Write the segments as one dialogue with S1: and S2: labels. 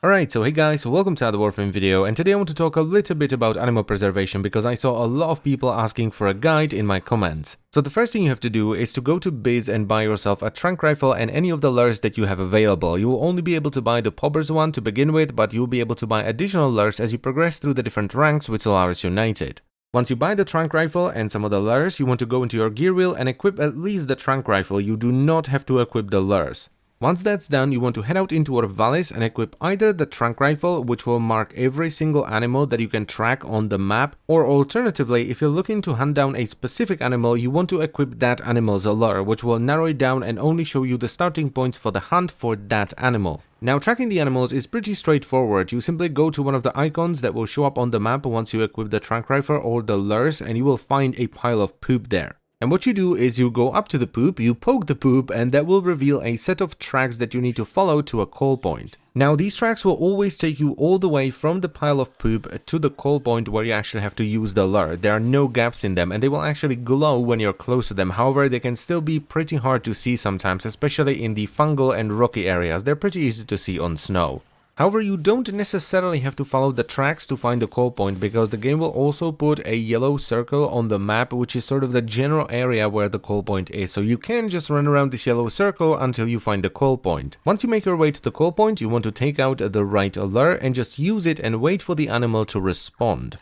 S1: Alright, so hey guys, so welcome to another Warframe video, and today I want to talk a little bit about animal preservation because I saw a lot of people asking for a guide in my comments. So the first thing you have to do is to go to Biz and buy yourself a trunk rifle and any of the lures that you have available. You will only be able to buy the Pobbers one to begin with, but you will be able to buy additional lures as you progress through the different ranks with Solaris United. Once you buy the trunk rifle and some of the lures, you want to go into your gear wheel and equip at least the trunk rifle. You do not have to equip the lures. Once that's done, you want to head out into our valleys and equip either the trunk rifle, which will mark every single animal that you can track on the map, or alternatively, if you're looking to hunt down a specific animal, you want to equip that animal's lure, which will narrow it down and only show you the starting points for the hunt for that animal. Now, tracking the animals is pretty straightforward. You simply go to one of the icons that will show up on the map once you equip the trunk rifle or the lures, and you will find a pile of poop there. And what you do is you go up to the poop, you poke the poop, and that will reveal a set of tracks that you need to follow to a call point. Now, these tracks will always take you all the way from the pile of poop to the call point where you actually have to use the lure. There are no gaps in them, and they will actually glow when you're close to them. However, they can still be pretty hard to see sometimes, especially in the fungal and rocky areas. They're pretty easy to see on snow. However, you don't necessarily have to follow the tracks to find the call point, because the game will also put a yellow circle on the map, which is sort of the general area where the call point is. So you can just run around this yellow circle until you find the call point. Once you make your way to the call point, you want to take out the right lure and just use it and wait for the animal to respond.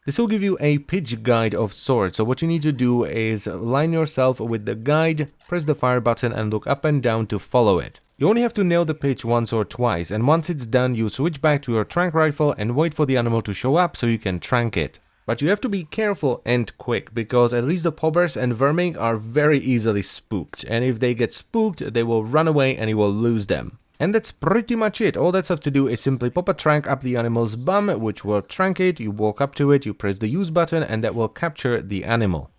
S1: This will give you a pitch guide of sorts, so what you need to do is line yourself with the guide, press the fire button and look up and down to follow it. You only have to nail the pitch once or twice, and once it's done you switch back to your trank rifle and wait for the animal to show up so you can trank it. But you have to be careful and quick, because at least the pobbers and vermin are very easily spooked, and if they get spooked they will run away and you will lose them. And that's pretty much it. All that's have to do is simply pop a trank up the animal's bum, which will trank it, you walk up to it, you press the use button, and that will capture the animal.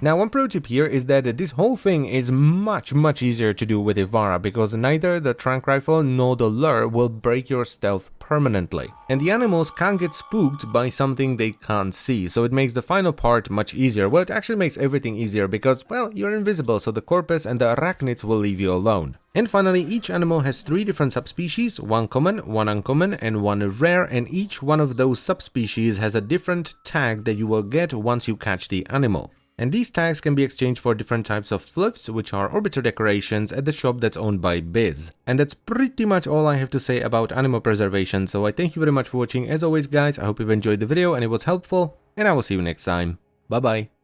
S1: Now, one pro tip here is that this whole thing is much easier to do with Ivara, because neither the trunk rifle nor the lure will break your stealth permanently. And the animals can't get spooked by something they can't see, so it makes the final part much easier. Well, it actually makes everything easier because, well, you're invisible, so the Corpus and the arachnids will leave you alone. And finally, each animal has 3 different subspecies, one common, one uncommon, and one rare, and each one of those subspecies has a different tag that you will get once you catch the animal. And these tags can be exchanged for different types of glyphs, which are orbiter decorations at the shop that's owned by Biz. And that's pretty much all I have to say about animal preservation, so I thank you very much for watching. As always guys, I hope you've enjoyed the video and it was helpful, and I will see you next time. Bye bye.